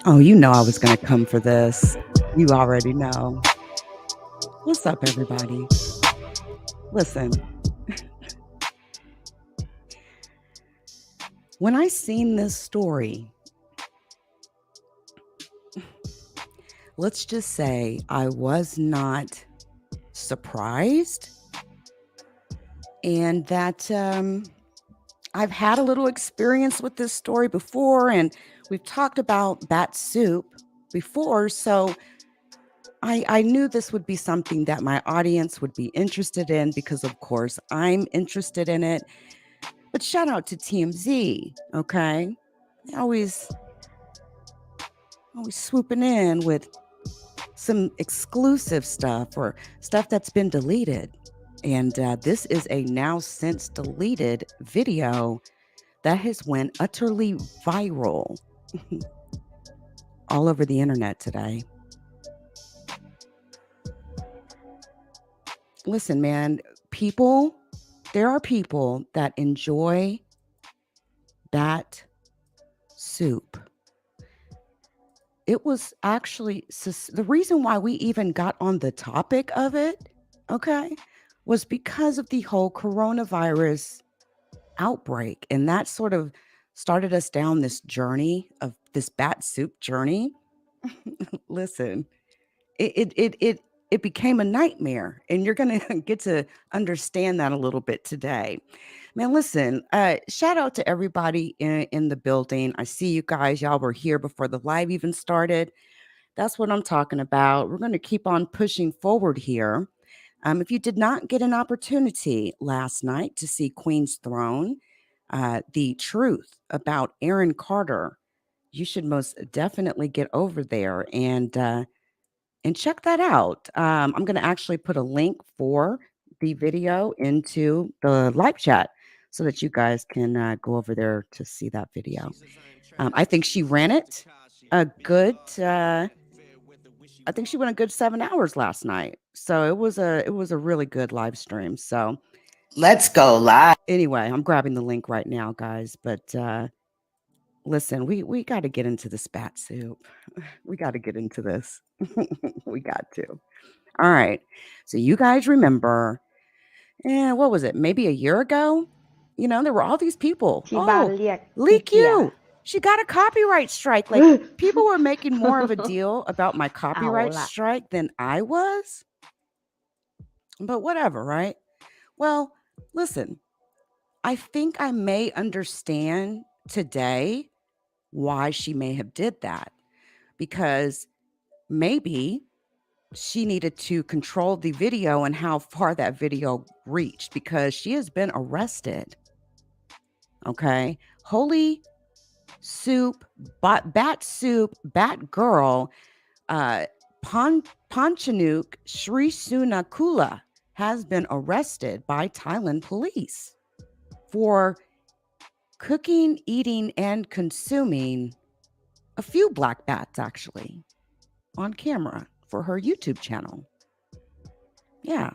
Oh, you know I was going to come for this. You already know. What's up, everybody? Listen, when I seen this story, let's just say I was not surprised, and that I've had a little experience with this story before, and we've talked about bat soup before, so I knew this would be something that my audience would be interested in because, of course, I'm interested in it. But shout out to TMZ, okay? They always swooping in with some exclusive stuff or stuff that's been deleted. And this is a now since deleted video that has went utterly viral all over the internet today. Listen, man, there are people that enjoy bat soup. It was actually the reason why we even got on the topic of it, okay, was because of the whole coronavirus outbreak. And that sort of started us down this journey of this bat soup journey. Listen, it became a nightmare, and you're going to get to understand that a little bit today. Man, listen, shout out to everybody in the building. I see you guys. Y'all were here before the live even started. That's what I'm talking about. We're going to keep on pushing forward here. If you did not get an opportunity last night to see Queen's Throne, the truth about Aaron Carter, you should most definitely get over there and check that out. I'm going to actually put a link for the video into the live chat so that you guys can go over there to see that video. I think she ran it a good. I think she went a good 7 hours last night, so it was a really good live stream. So Let's go live. anyway, I'm grabbing the link right now, guys. But listen, we got to get into the spat soup. We got to get into this. We got to. All right. So you guys remember, what was it? Maybe a year ago? There were all these people. ที่บ้าน Oh, เรียกขี้ Leak เกียจ You. She got a copyright strike. Like people were making more of a deal about my เอา copyright ละ strike than I was. But whatever, right? Well, listen, I think I may understand today why she may have did that, because maybe she needed to control the video and how far that video reached, because she has been arrested. Okay. Holy soup, bat soup, bat girl, Phonchanok Srisunaklua has been arrested by Thailand police for cooking, eating, and consuming a few black bats, actually, on camera for her YouTube channel. Yeah.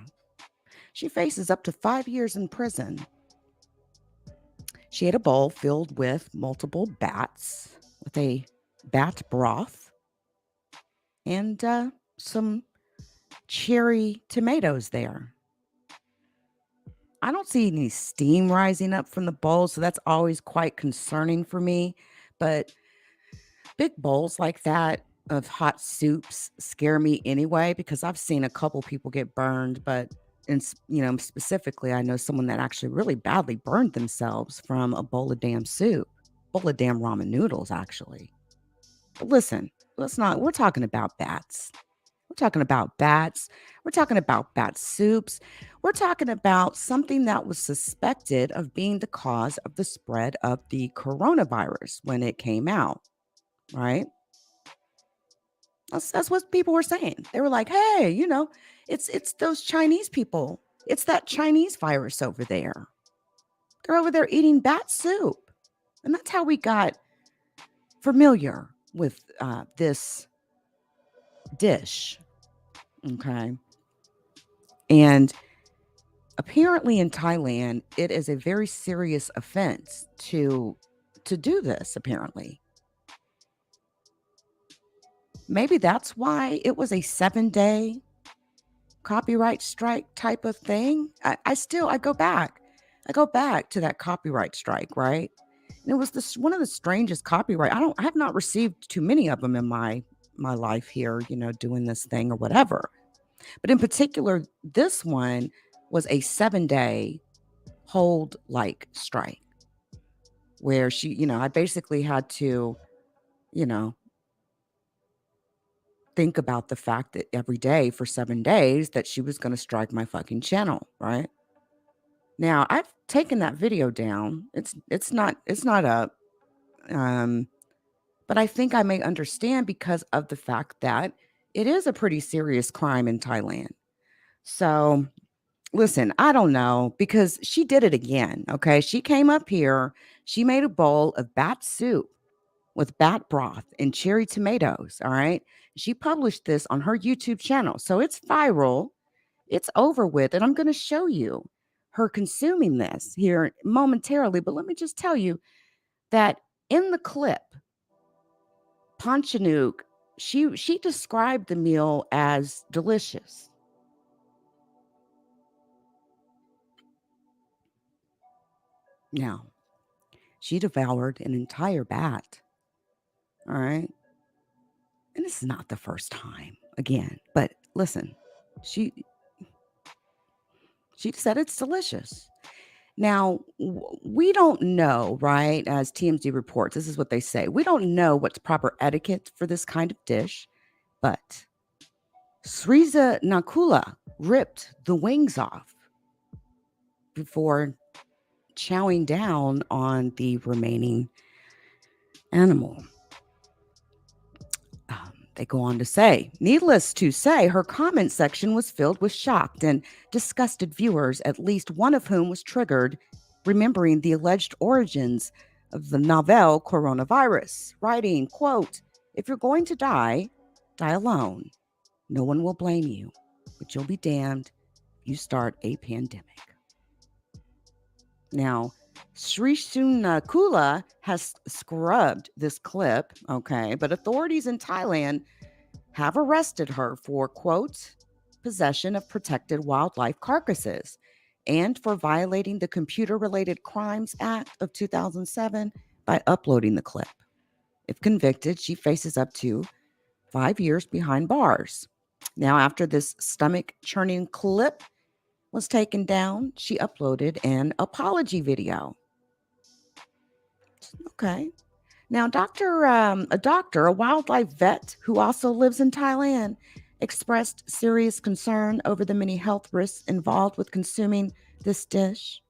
She faces up to 5 years in prison. She ate a bowl filled with multiple bats with a bat broth and some cherry tomatoes there. I don't see any steam rising up from the bowl, so that's always quite concerning for me. But big bowls like that of hot soups scare me anyway, because I've seen a couple people get burned, but specifically, I know someone that actually really badly burned themselves from a bowl of damn soup, bowl of damn ramen noodles, actually. But listen, we're talking about bats. We're talking about bats. We're talking about bat soups. We're talking about something that was suspected of being the cause of the spread of the coronavirus when it came out, right? That's what people were saying. They were like, "Hey, it's those Chinese people. It's that Chinese virus over there. They're over there eating bat soup." And that's how we got familiar with this dish. Okay. And apparently in Thailand, it is a very serious offense to do this, apparently. Maybe that's why it was a 7-day copyright strike type of thing. I go back. I go back to that copyright strike, right? And it was this one of the strangest copyright. I have not received too many of them in my life here, doing this thing or whatever. But in particular, this one was a 7-day hold like strike where I basically had to, you know, think about the fact that every day for 7 days that she was going to strike my fucking channel, right? Now I've taken that video down. It's not up. Um, but I think I may understand because of the fact that it is a pretty serious crime in Thailand. So listen, I don't know because she did it again. Okay. She came up here, she made a bowl of bat soup with bat broth and cherry tomatoes. All right. She published this on her YouTube channel. So it's viral, it's over with. And I'm going to show you her consuming this here momentarily. But let me just tell you that in the clip, Phonchanok, she described the meal as delicious. Now, she devoured an entire bat. All right. And this is not the first time again, but listen, she she said it's delicious. Now, we don't know, right? As TMZ reports, this is what they say. We don't know what's proper etiquette for this kind of dish, but Srisunaklua ripped the wings off before chowing down on the remaining animal. They go on to say, needless to say, her comment section was filled with shocked and disgusted viewers, at least one of whom was triggered, remembering the alleged origins of the novel coronavirus, writing, quote, if you're going to die, die alone. No one will blame you, but you'll be damned if you start a pandemic. Now, Sri Sunakula has scrubbed this clip, okay, but authorities in Thailand have arrested her for, quote, possession of protected wildlife carcasses and for violating the Computer Related Crimes Act of 2007 by uploading the clip. If convicted, she faces up to 5 years behind bars. Now, after this stomach churning clip was taken down, she uploaded an apology video. Okay. Now, a wildlife vet who also lives in Thailand, expressed serious concern over the many health risks involved with consuming this dish.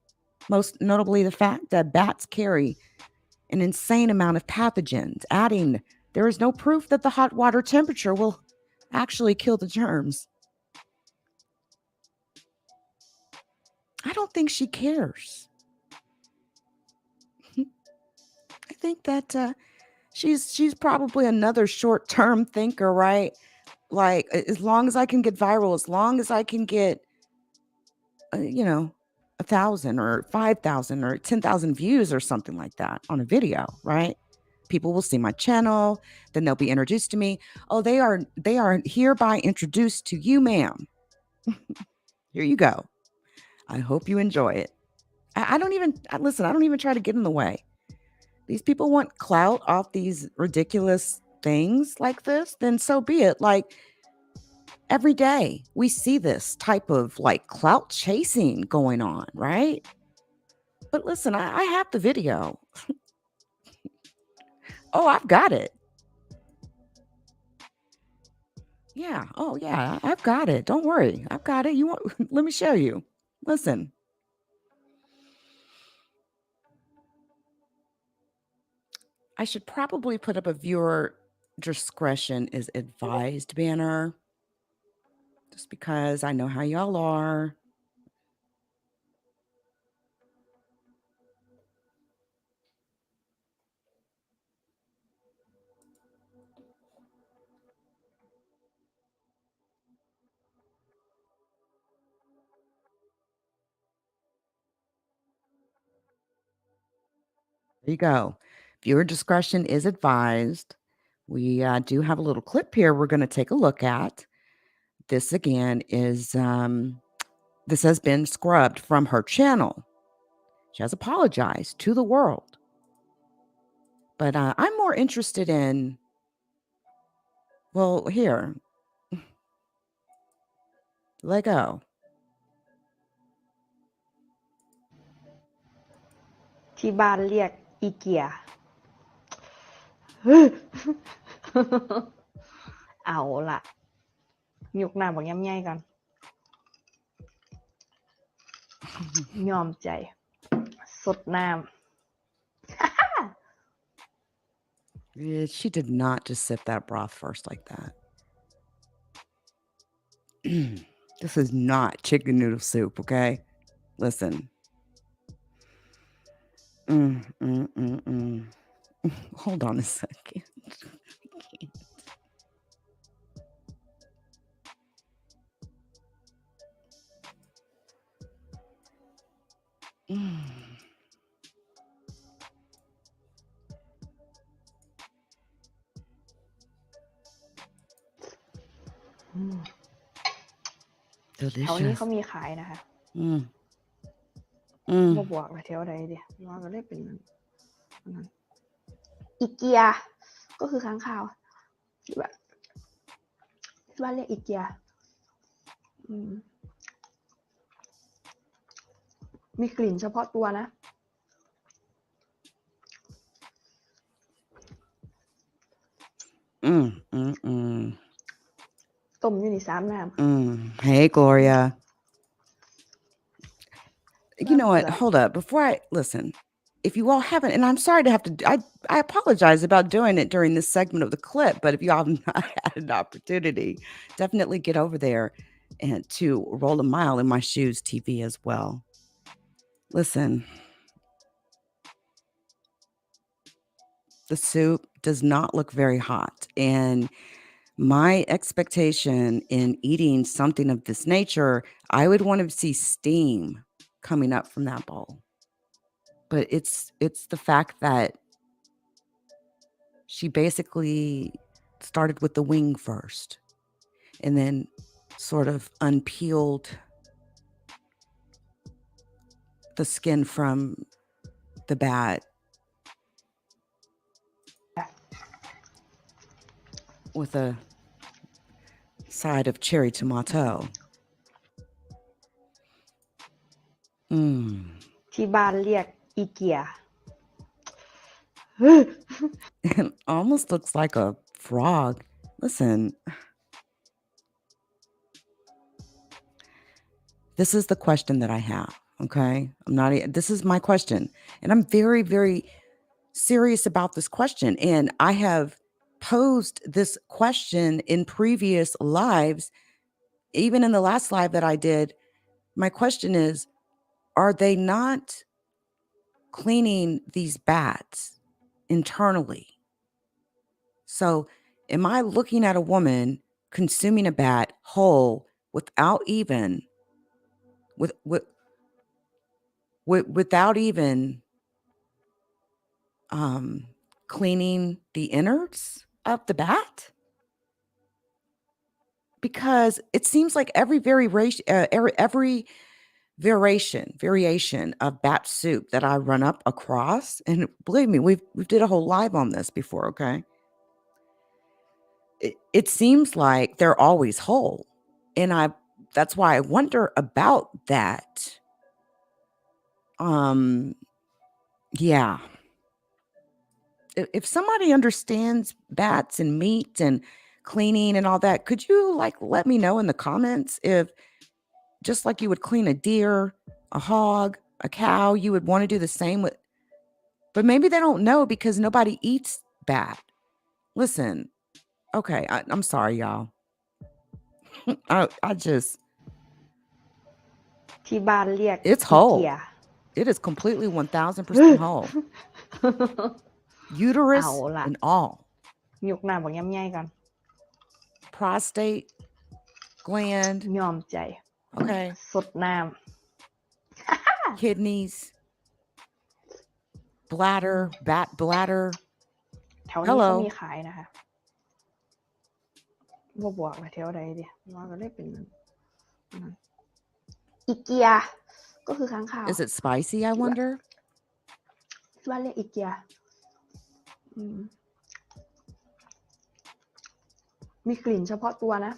Most notably, the fact that bats carry an insane amount of pathogens, adding, there is no proof that the hot water temperature will actually kill the germs. I don't think she cares. I think that she's probably another short-term thinker, right? Like, as long as I can get viral, as long as I can get, uh, you know, 1,000 or 5,000 or 10,000 views or something like that on a video, right? People will see my channel, then they'll be introduced to me. Oh, they are hereby introduced to you, ma'am. Here you go. I hope you enjoy it. I don't even listen. I don't even try to get in the way. These people want clout off these ridiculous things like this. Then so be it. Like, every day we see this type of like clout chasing going on, right? But listen, I have the video. Oh, I've got it. Yeah. Oh, yeah. I've got it. Don't worry. I've got it. You want? Let me show you. Listen. I should probably put up a viewer discretion is advised banner, just because I know how y'all are. There you go. Viewer discretion is advised. We do have a little clip here we're going to take a look at. This again is this has been scrubbed from her channel. She has apologized to the world. But I'm more interested in, well, here, let go. ที่บ้านเรียกอีเกีย เอาล่ะยกหน้าบอกย่ำใหญ่ก่อน ยอมใจสดน้ำ She did not just sip that broth first like that. This is not chicken noodle soup, okay? Listen. Hold on a second. Delicious. แถวนี้เขามีขายนะคะบ่บอกว่าแถวใดเดี๋ยวว่าก็ได้เป็นนั้นอีเกียก็คือค้างคาวที่บ้านเรียกอีเกียมีกลิ่นเฉพาะตัวนะต้มอยู่ใน3 น้ำ Hey, Gloria. You know what? Hold up. Before I listen, if you all haven't, and I'm sorry to have to, I apologize about doing it during this segment of the clip, but if you all have not had an opportunity, definitely get over there and to Roll a Mile in My Shoes TV as well. Listen, the soup does not look very hot, and my expectation in eating something of this nature, I would want to see steam coming up from that bowl. But it's the fact that she basically started with the wing first and then sort of unpeeled the skin from the bat with a side of cherry tomato. ที่บ้านเรียกอีเกีย It almost looks like a frog. Listen. This is the question that I have, okay? This is my question. And I'm very, very serious about this question. And I have posed this question in previous lives. Even in the last live that I did, my question is, are they not cleaning these bats internally? So am I looking at a woman consuming a bat whole without even without even cleaning the innards of the bat? Because it seems like every variation of bat soup that I run up across, and believe me, we did a whole live on this before, okay? It seems like they're always whole. And that's why I wonder about that. Yeah. If somebody understands bats and meat and cleaning and all that, could you let me know in the comments if just like you would clean a deer, a hog, a cow, you would want to do the same with, but maybe they don't know because nobody eats bat. Listen, okay, I'm sorry, y'all. I just, ที่บ้านเรียก it's whole. It is completely 1000% whole. Uterus and all. ยกหน้าบอกย่ำใหญ่ก่อน Prostate, gland. ยอมใจ Okay. สดน้ำ Kidneys, bladder, bat bladder. แถวนี้เขามีขายนะคะ บ่บอกว่าแถวใดเดิมันก็เลยเป็นอันนั้นอีเกียก็คือค้างคาว Is it spicy, I wonder? ที่บ้านเรียกอีเกียอืมมีกลิ่นเฉพาะตัวนะ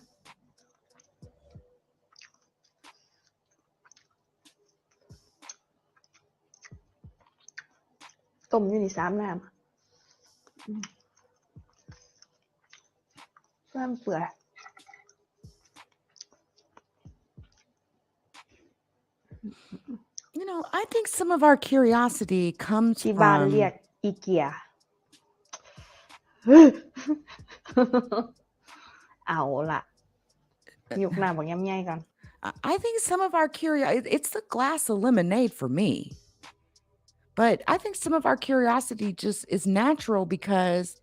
ต้มอยู่นี่3 น้ำน้ำเปื่อย I think some of our curiosity comes ที่บ้านเรีย from กอีเกีย เอาล่ะยกหน้าบอกย่ำใหญ่ก่อน I think some of our curiosity, it's the glass of lemonade for me. But I think some of our curiosity just is natural because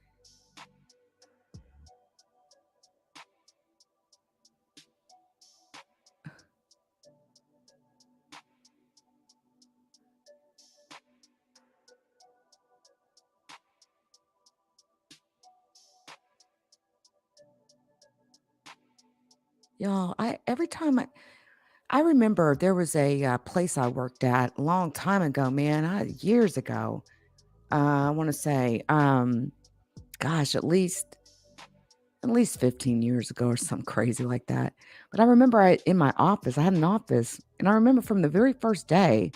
y'all, every time I remember there was a place I worked at a long time ago, man, years ago. I want to say, gosh, at least 15 years ago or something crazy like that. But I remember in my office, I had an office, and I remember from the very first day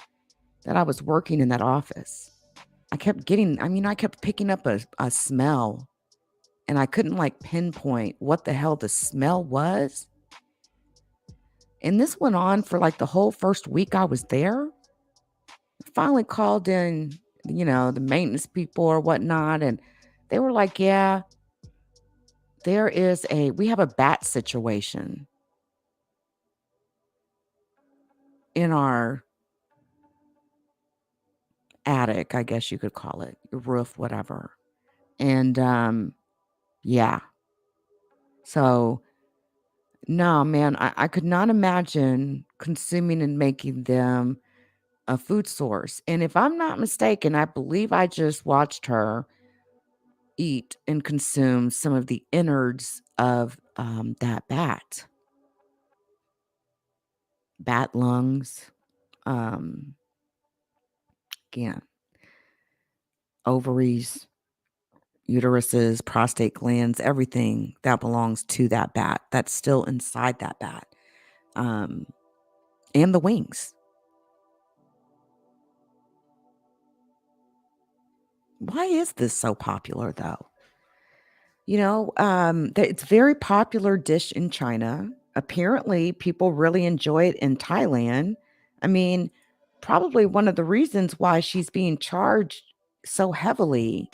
that I was working in that office, I kept picking up a smell, and I couldn't like pinpoint what the hell the smell was. And this went on for like the whole first week I was there. I finally called in, the maintenance people or whatnot, and they were like, yeah, we have a bat situation in our attic, I guess you could call it, roof, whatever. And yeah. So no, man, I could not imagine consuming and making them a food source. And if I'm not mistaken, I believe I just watched her eat and consume some of the innards of that bat. Bat lungs, again, ovaries, uteruses, prostate glands, everything that belongs to that bat that's still inside that bat. And the wings. Why is this so popular, though? It's a very popular dish in China. Apparently, people really enjoy it in Thailand. I mean, probably one of the reasons why she's being charged so heavily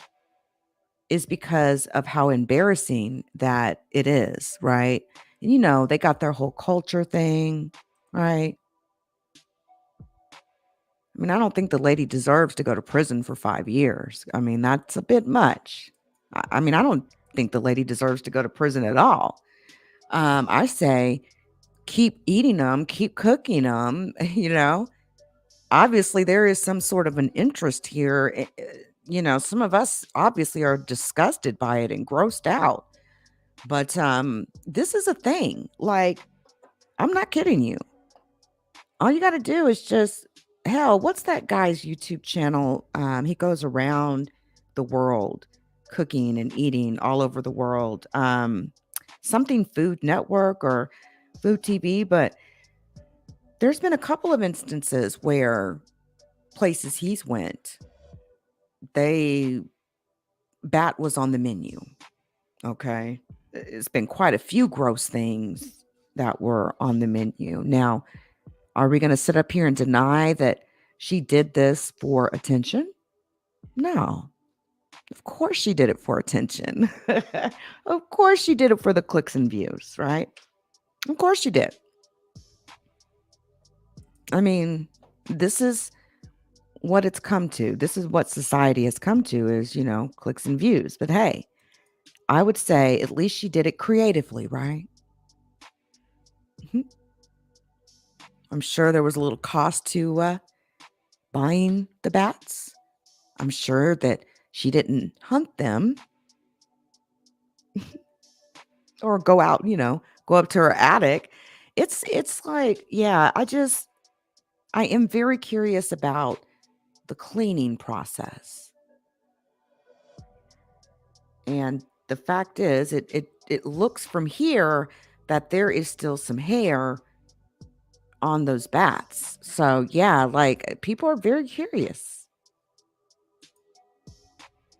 is because of how embarrassing that it is, right? And they got their whole culture thing, right? I mean, I don't think the lady deserves to go to prison for 5 years. I mean, that's a bit much. I mean, I don't think the lady deserves to go to prison at all. I say keep eating them, keep cooking them, Obviously, there is some sort of an interest here. Some of us obviously are disgusted by it and grossed out. But this is a thing. Like, I'm not kidding you. All you got to do is just, hell, what's that guy's YouTube channel? He goes around the world cooking and eating all over the world. Something Food Network or Food TV, but there's been a couple of instances where places he's went, bat was on the menu. Okay. It's been quite a few gross things that were on the menu. Now, are we going to sit up here and deny that she did this for attention? No. Of course she did it for attention. Of course she did it for the clicks and views, right? Of course she did. I mean, this is what it's come to. This is what society has come to is, clicks and views. But hey, I would say at least she did it creatively, right? I'm sure there was a little cost to buying the bats. I'm sure that she didn't hunt them. or go out, go up to her attic. It's like, yeah, I am very curious about the cleaning process. And the fact is, it looks from here that there is still some hair on those bats. So yeah, like people are very curious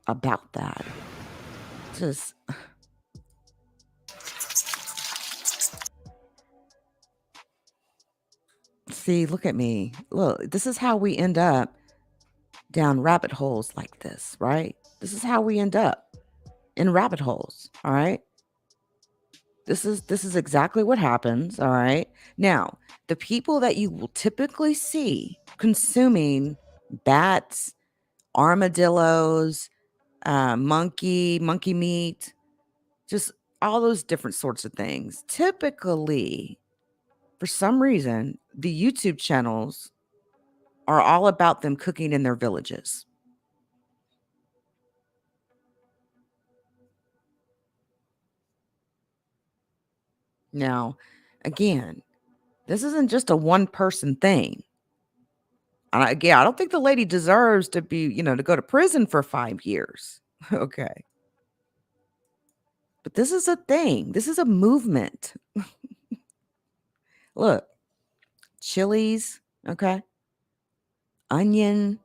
about that. Just see, look at me. Look, this is how we end up down rabbit holes like this, right? This is how we end up in rabbit holes, all right? This is exactly what happens, all right? Now, the people that you will typically see consuming bats, armadillos, monkey meat, just all those different sorts of things. Typically, for some reason, the YouTube channels are all about them cooking in their villages. Now, again, this isn't just a one person thing. Again, I don't think the lady deserves to be, to go to prison for 5 years. Okay. But this is a thing. This is a movement. Look, chilies, okay? Onion,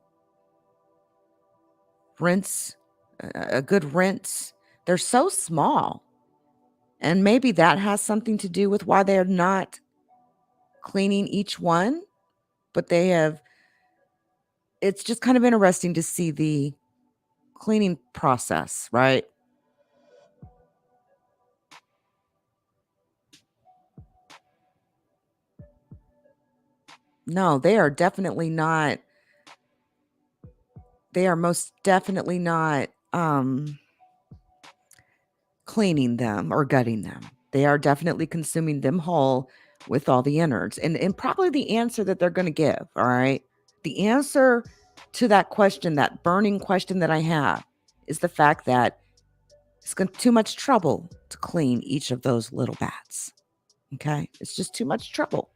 rinse, a good rinse. They're so small. And maybe that has something to do with why they're not cleaning each one, but it's just kind of interesting to see the cleaning process, right? No, they are most definitely not cleaning them or gutting them. They are definitely consuming them whole with all the innards. And probably the answer that they're going to give, all right? The answer to that question, that burning question that I have, is the fact that it's too much trouble to clean each of those little bats. Okay? It's just too much trouble.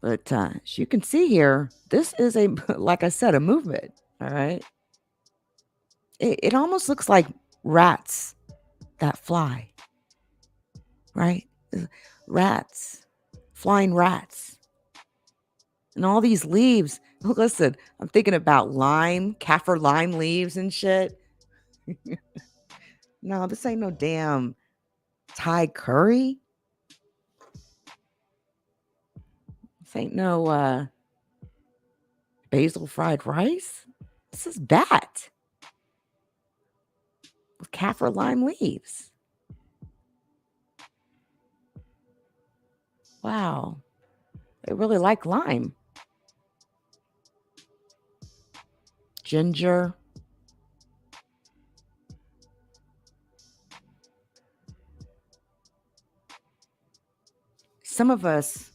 But as you can see here, this is like I said, a movement. All right. It almost looks like rats that fly, right? Rats, flying rats. And all these leaves. Listen, I'm thinking about kaffir lime leaves and shit. No, this ain't no damn Thai curry. This ain't no basil fried rice. This is bat with kaffir lime leaves. Wow. They really like lime. Ginger. Some of us,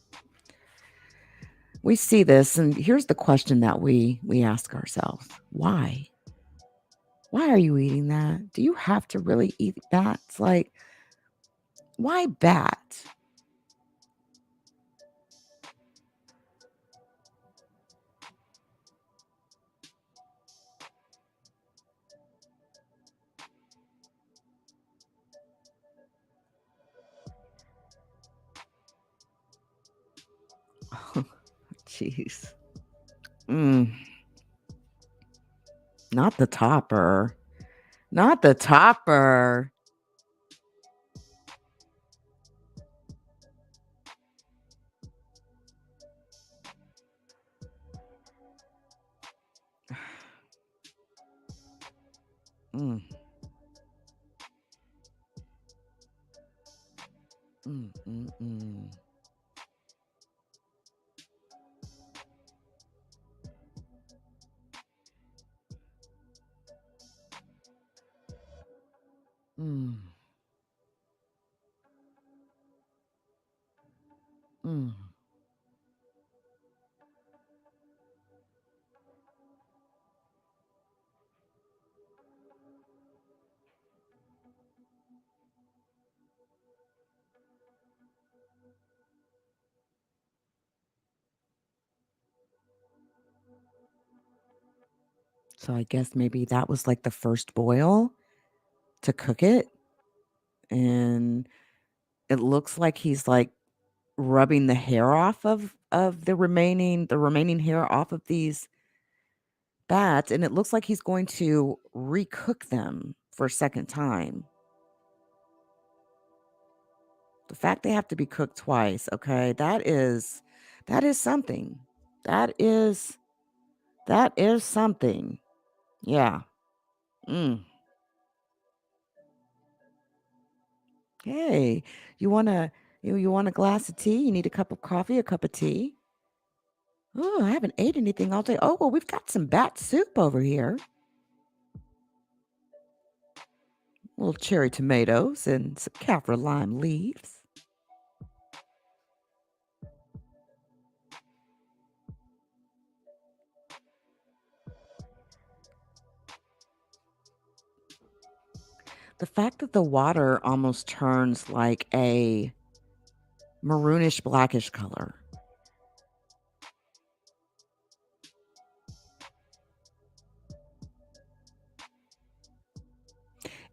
we see this, and here's the question that we ask ourselves. Why? Why are you eating that? Do you have to really eat bats? Like, why bat? Jeez. Not the topper. Not the topper. Mm. Mm, mm, mm. Mm. Mm. So I guess maybe that was like the first boil to cook it. And it looks like he's like rubbing the hair off of the remaining hair off of these bats, and it looks like he's going to recook them for a second time. The fact they have to be cooked twice, okay, that is something. That is something. Yeah. Mm. Hey, you want a glass of tea? You need a cup of coffee, a cup of tea? Oh, I haven't ate anything all day. Oh, well, we've got some bat soup over here. Little cherry tomatoes and some kaffir lime leaves. The fact that the water almost turns like a maroonish blackish color.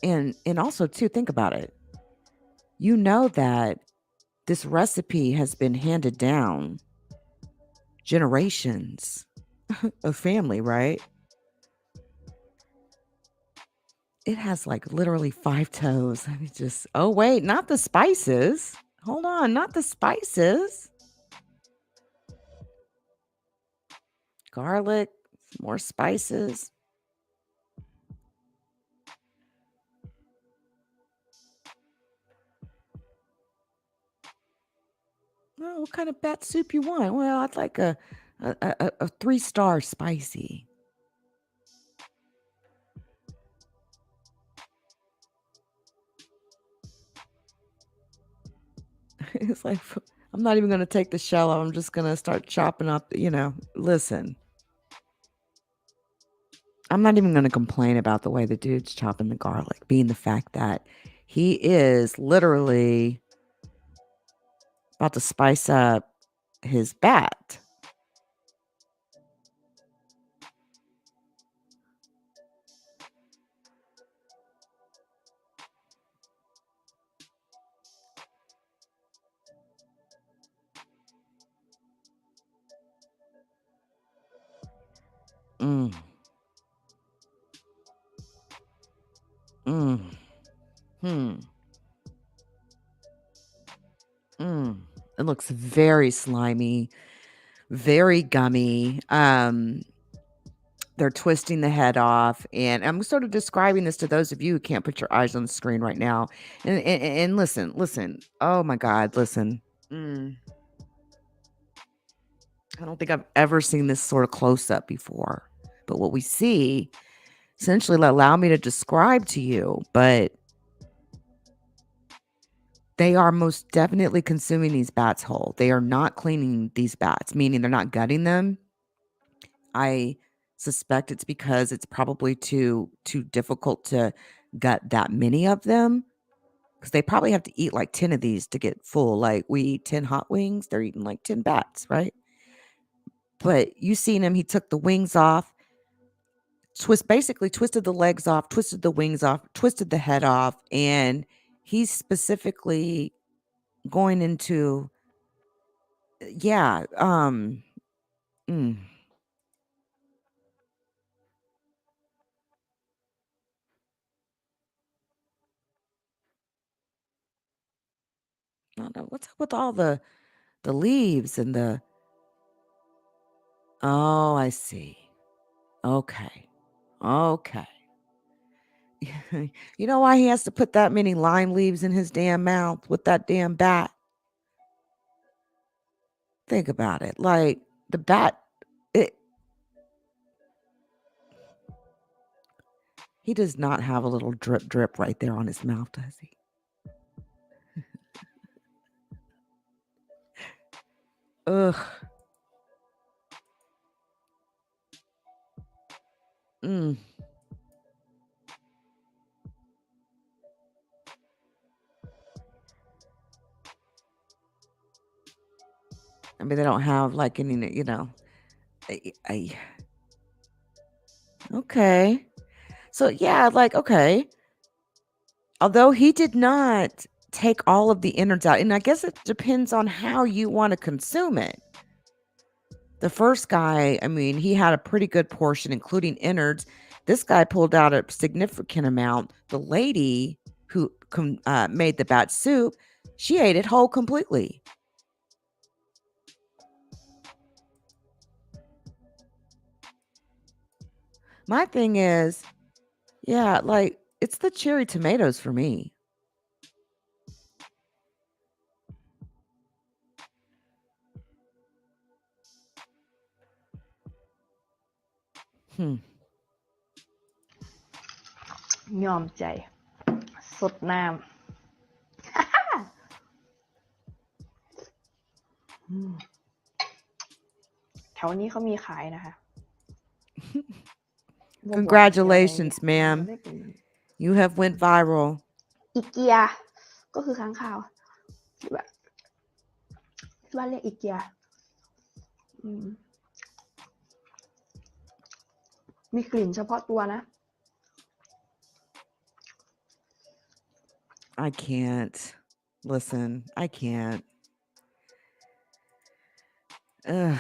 And also too, think about it. You know that this recipe has been handed down generations of family, right? It has like literally 5 toes. I mean, just oh wait, not the spices. Hold on, not the spices. Garlic, more spices. Oh, what kind of bat soup you want? Well, I'd like a 3-star spicy. It's like I'm not even going to take the shell off. I'm just going to start chopping up, listen. I'm not even going to complain about the way the dude's chopping the garlic, being the fact that he is literally about to spice up his bat. Mm. Mm. Hmm. Mm. It looks very slimy, very gummy. They're twisting the head off, and I'm sort of describing this to those of you who can't put your eyes on the screen right now. And listen. Oh my God, listen. Mm. I don't think I've ever seen this sort of close up before. But what we see, essentially, allow me to describe to you, but they are most definitely consuming these bats whole. They are not cleaning these bats, meaning they're not gutting them. I suspect it's because it's probably too difficult to gut that many of them, because they probably have to eat like 10 of these to get full. Like we eat 10 hot wings, they're eating like 10 bats, right? But you seen him, he took the wings off, basically twisted the legs off, twisted the wings off, twisted the head off, and he's specifically going into yeah, mm, I don't know what's up with all the leaves and the oh, I see. Okay. Okay. You know why he has to put that many lime leaves in his damn mouth with that damn bat? Think about it. Like the bat, it, he does not have a little drip drip right there on his mouth, does he? Ugh. Mm. I mean, they don't have like any, I Okay. So, yeah, like, okay. Although he did not take all of the innards out, and I guess it depends on how you want to consume it. The first guy, I mean, he had a pretty good portion, including innards. This guy pulled out a significant amount. The lady who made the bat soup, she ate it whole completely. My thing is, yeah, like it's the cherry tomatoes for me. Hmm. ยอมใจสดน้ำ แถวนี้เขามีขายนะคะ Congratulations, ma'am. You have went viral. อีเกียก็คือค้างคาวที่บ้านเรียกอีเกียมีกลิ่นเฉพาะตัวนะ I can't. Listen, I can't. Ugh.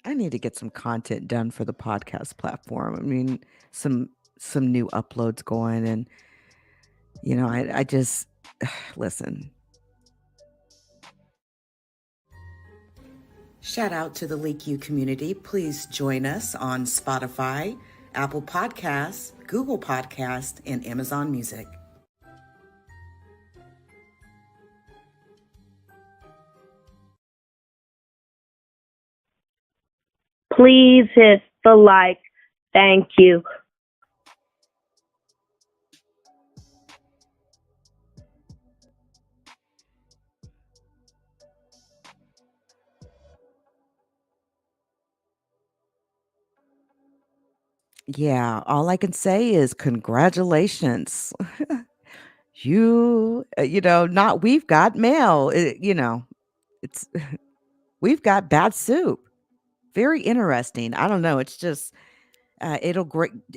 I need to get some content done for the podcast platform. I mean, some new uploads going, and I just listen. Shout out to the LeakYou community. Please join us on Spotify, Apple Podcasts, Google Podcasts, and Amazon Music. Please hit the like. Thank you. Yeah, all I can say is congratulations. Not we've got mail. It's we've got bad soup. Very interesting. I don't know. It's just it'll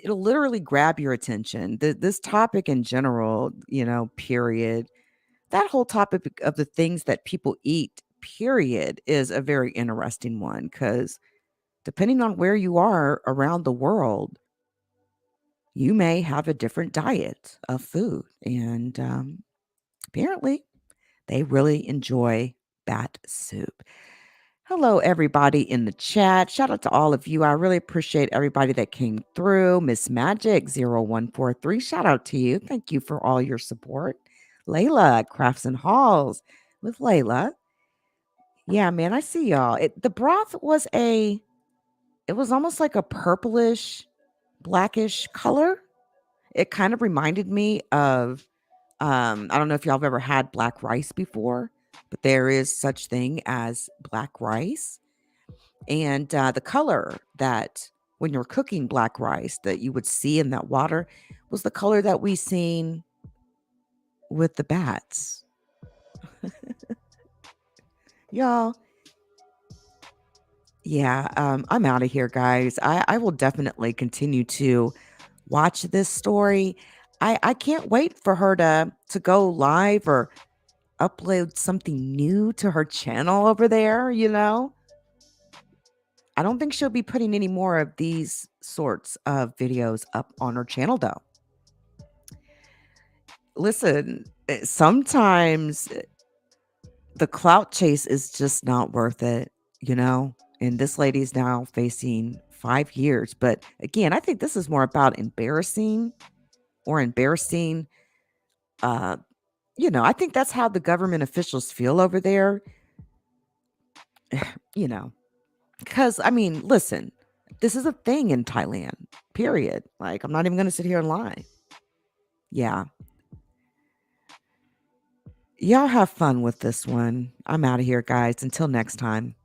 literally grab your attention. This topic in general, period. That whole topic of the things that people eat, period, is a very interesting one because depending on where you are around the world, you may have a different diet of food. And apparently, they really enjoy bat soup. Hello, everybody in the chat. Shout out to all of you. I really appreciate everybody that came through. Miss Magic 0143. Shout out to you. Thank you for all your support. Layla, Crafts and Halls with Layla. Yeah, man, I see y'all. The broth was it was almost like a purplish, blackish color. It kind of reminded me of I don't know if y'all have ever had black rice before, but there is such thing as black rice. And the color that when you're cooking black rice that you would see in that water was the color that we seen with the bats. Y'all. Yeah, I'm out of here, guys. I will definitely continue to watch this story. I can't wait for her to go live or upload something new to her channel over there, I don't think she'll be putting any more of these sorts of videos up on her channel, though. Listen, sometimes the clout chase is just not worth it, And this lady's now facing 5 years. But again, I think this is more about embarrassing. I think that's how the government officials feel over there. Because, I mean, listen, this is a thing in Thailand, period. Like, I'm not even going to sit here and lie. Yeah. Y'all have fun with this one. I'm out of here, guys. Until next time.